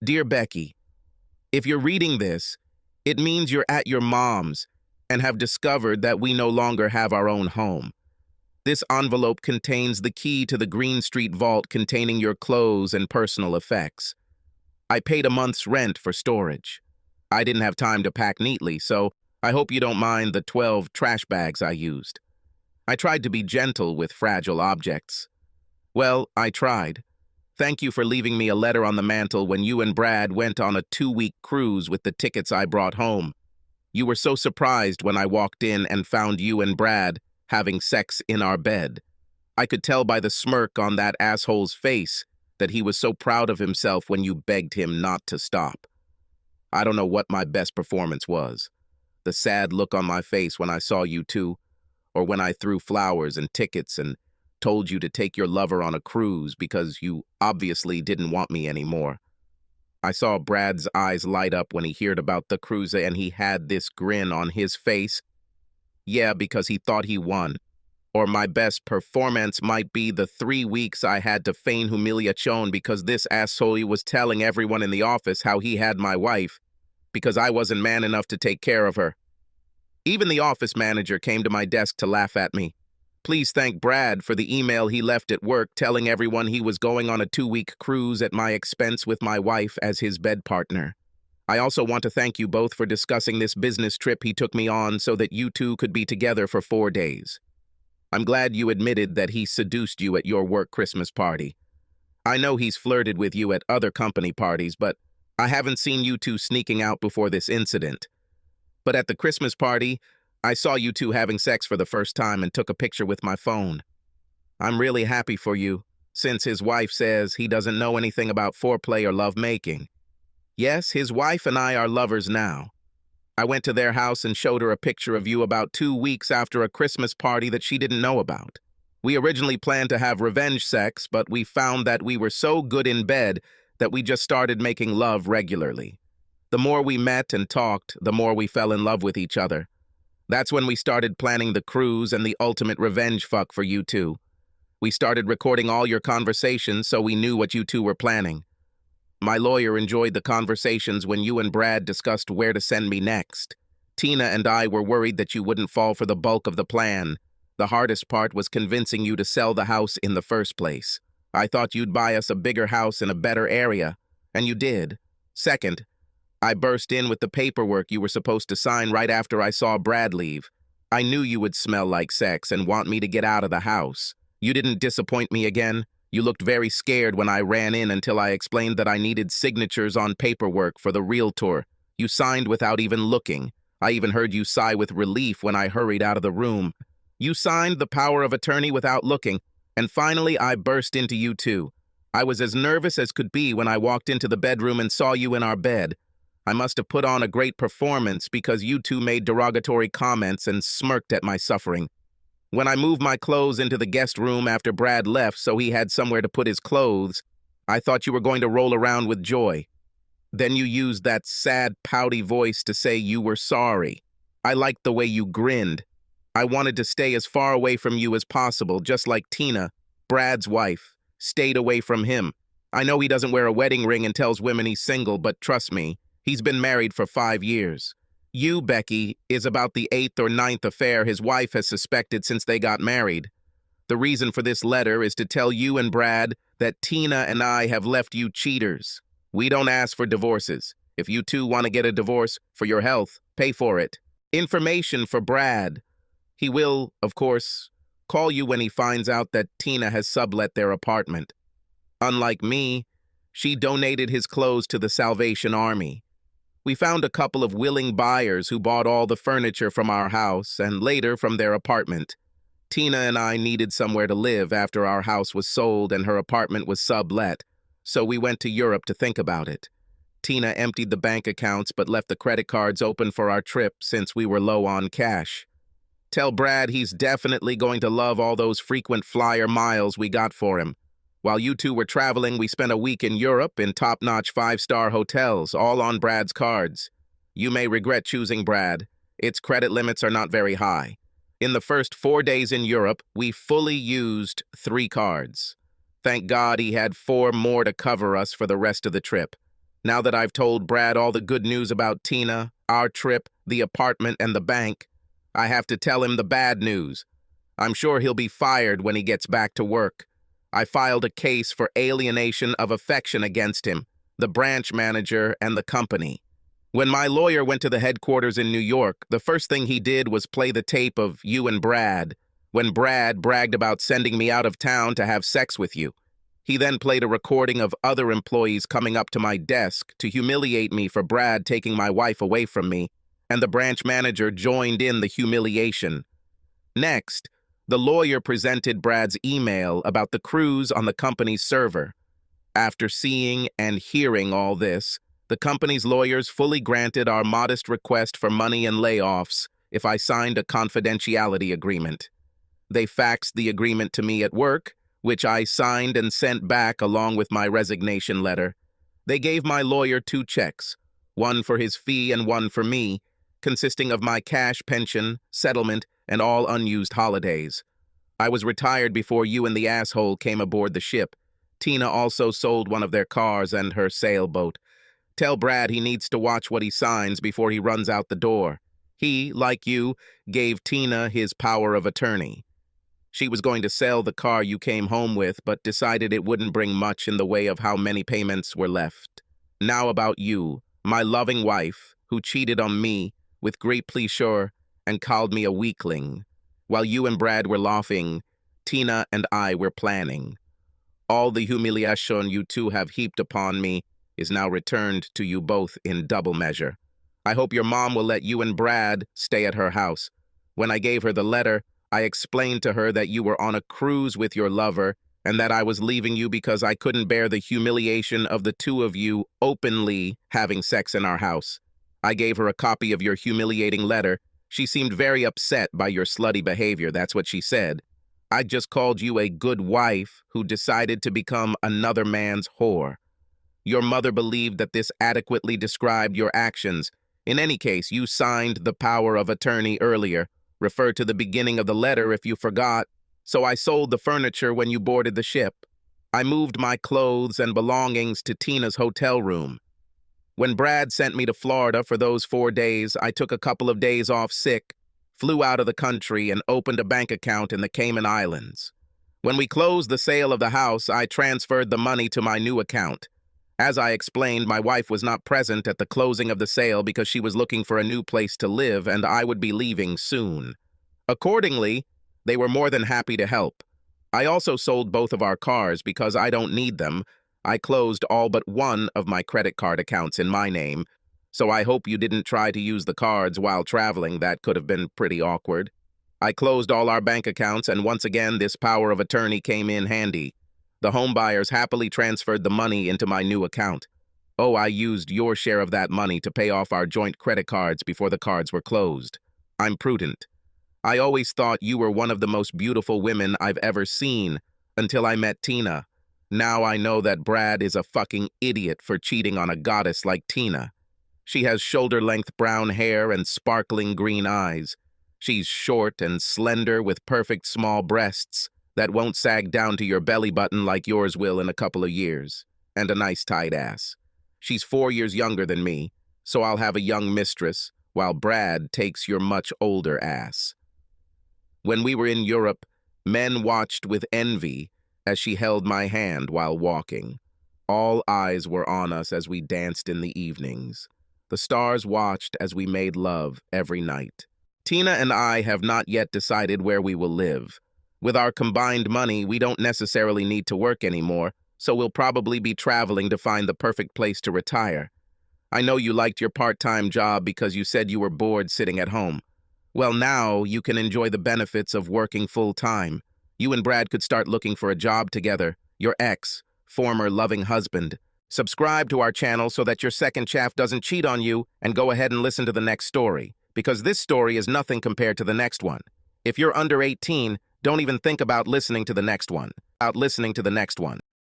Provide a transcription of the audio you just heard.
Dear Becky, if you're reading this, it means you're at your mom's and have discovered that we no longer have our own home. This envelope contains the key to the Green Street vault containing your clothes and personal effects. I paid a month's rent for storage. I didn't have time to pack neatly, so I hope you don't mind the 12 trash bags I used. I tried to be gentle with fragile objects. Well, I tried. Thank you for leaving me a letter on the mantel when you and Brad went on a 2-week cruise with the tickets I brought home. You were so surprised when I walked in and found you and Brad having sex in our bed. I could tell by the smirk on that asshole's face that he was so proud of himself when you begged him not to stop. I don't know what my best performance was. The sad look on my face when I saw you two, or when I threw flowers and tickets and told you to take your lover on a cruise because you obviously didn't want me anymore. I saw Brad's eyes light up when he heard about the cruise and he had this grin on his face. Yeah, because he thought he won. Or my best performance might be the 3 weeks I had to feign humiliation because this asshole was telling everyone in the office how he had my wife because I wasn't man enough to take care of her. Even the office manager came to my desk to laugh at me. Please thank Brad for the email he left at work telling everyone he was going on a 2-week cruise at my expense with my wife as his bed partner. I also want to thank you both for discussing this business trip he took me on so that you two could be together for 4 days. I'm glad you admitted that he seduced you at your work Christmas party. I know he's flirted with you at other company parties, but I haven't seen you two sneaking out before this incident. But at the Christmas party, I saw you two having sex for the first time and took a picture with my phone. I'm really happy for you, since his wife says he doesn't know anything about foreplay or lovemaking. Yes, his wife and I are lovers now. I went to their house and showed her a picture of you about 2 weeks after a Christmas party that she didn't know about. We originally planned to have revenge sex, but we found that we were so good in bed that we just started making love regularly. The more we met and talked, the more we fell in love with each other. That's when we started planning the cruise and the ultimate revenge fuck for you two. We started recording all your conversations so we knew what you two were planning. My lawyer enjoyed the conversations when you and Brad discussed where to send me next. Tina and I were worried that you wouldn't fall for the bulk of the plan. The hardest part was convincing you to sell the house in the first place. I thought you'd buy us a bigger house in a better area, and you did. Second, I burst in with the paperwork you were supposed to sign right after I saw Brad leave. I knew you would smell like sex and want me to get out of the house. You didn't disappoint me again. You looked very scared when I ran in until I explained that I needed signatures on paperwork for the realtor. You signed without even looking. I even heard you sigh with relief when I hurried out of the room. You signed the power of attorney without looking, and finally I burst into you too. I was as nervous as could be when I walked into the bedroom and saw you in our bed. I must have put on a great performance because you two made derogatory comments and smirked at my suffering. When I moved my clothes into the guest room after Brad left so he had somewhere to put his clothes, I thought you were going to roll around with joy. Then you used that sad, pouty voice to say you were sorry. I liked the way you grinned. I wanted to stay as far away from you as possible, just like Tina, Brad's wife, stayed away from him. I know he doesn't wear a wedding ring and tells women he's single, but trust me, he's been married for 5 years. You, Becky, is about the 8th or 9th affair his wife has suspected since they got married. The reason for this letter is to tell you and Brad that Tina and I have left you cheaters. We don't ask for divorces. If you two want to get a divorce for your health, pay for it. Information for Brad. He will, of course, call you when he finds out that Tina has sublet their apartment. Unlike me, she donated his clothes to the Salvation Army. We found a couple of willing buyers who bought all the furniture from our house and later from their apartment. Tina and I needed somewhere to live after our house was sold and her apartment was sublet, so we went to Europe to think about it. Tina emptied the bank accounts but left the credit cards open for our trip since we were low on cash. Tell Brad he's definitely going to love all those frequent flyer miles we got for him. While you two were traveling, we spent a week in Europe in top-notch 5-star hotels, all on Brad's cards. You may regret choosing Brad. Its credit limits are not very high. In the first 4 days in Europe, we fully used 3 cards. Thank God he had 4 more to cover us for the rest of the trip. Now that I've told Brad all the good news about Tina, our trip, the apartment, and the bank, I have to tell him the bad news. I'm sure he'll be fired when he gets back to work. I filed a case for alienation of affection against him, the branch manager, and the company. When my lawyer went to the headquarters in New York, the first thing he did was play the tape of you and Brad, when Brad bragged about sending me out of town to have sex with you. He then played a recording of other employees coming up to my desk to humiliate me for Brad taking my wife away from me, and the branch manager joined in the humiliation. Next, the lawyer presented Brad's email about the cruise on the company's server. After seeing and hearing all this, the company's lawyers fully granted our modest request for money and layoffs if I signed a confidentiality agreement. They faxed the agreement to me at work, which I signed and sent back along with my resignation letter. They gave my lawyer 2 checks, one for his fee and one for me, consisting of my cash pension, settlement, and all unused holidays. I was retired before you and the asshole came aboard the ship. Tina also sold one of their cars and her sailboat. Tell Brad he needs to watch what he signs before he runs out the door. He, like you, gave Tina his power of attorney. She was going to sell the car you came home with, but decided it wouldn't bring much in the way of how many payments were left. Now about you, my loving wife, who cheated on me with great pleasure and called me a weakling. While you and Brad were laughing, Tina and I were planning. All the humiliation you two have heaped upon me is now returned to you both in double measure. I hope your mom will let you and Brad stay at her house. When I gave her the letter, I explained to her that you were on a cruise with your lover and that I was leaving you because I couldn't bear the humiliation of the two of you openly having sex in our house. I gave her a copy of your humiliating letter. She seemed very upset by your slutty behavior, that's what she said. I just called you a good wife who decided to become another man's whore. Your mother believed that this adequately described your actions. In any case, you signed the power of attorney earlier. Refer to the beginning of the letter if you forgot. So I sold the furniture when you boarded the ship. I moved my clothes and belongings to Tina's hotel room. When Brad sent me to Florida for those 4 days, I took a couple of days off sick, flew out of the country, and opened a bank account in the Cayman Islands. When we closed the sale of the house, I transferred the money to my new account. As I explained, my wife was not present at the closing of the sale because she was looking for a new place to live and I would be leaving soon. Accordingly, they were more than happy to help. I also sold both of our cars because I don't need them. I closed all but one of my credit card accounts in my name, so I hope you didn't try to use the cards while traveling. That could have been pretty awkward. I closed all our bank accounts, and once again, this power of attorney came in handy. The home buyers happily transferred the money into my new account. Oh, I used your share of that money to pay off our joint credit cards before the cards were closed. I'm prudent. I always thought you were one of the most beautiful women I've ever seen, until I met Tina. Now I know that Brad is a fucking idiot for cheating on a goddess like Tina. She has shoulder-length brown hair and sparkling green eyes. She's short and slender with perfect small breasts that won't sag down to your belly button like yours will in a couple of years, and a nice tight ass. She's 4 years younger than me, so I'll have a young mistress, while Brad takes your much older ass. When we were in Europe, men watched with envy as she held my hand while walking. All eyes were on us as we danced in the evenings. The stars watched as we made love every night. Tina and I have not yet decided where we will live. With our combined money, we don't necessarily need to work anymore, so we'll probably be traveling to find the perfect place to retire. I know you liked your part-time job because you said you were bored sitting at home. Well, now you can enjoy the benefits of working full-time. You and Brad could start looking for a job together, your ex, former loving husband. Subscribe to our channel so that your second chaff doesn't cheat on you, and go ahead and listen to the next story, because this story is nothing compared to the next one. If you're under 18, don't even think about listening to the next one.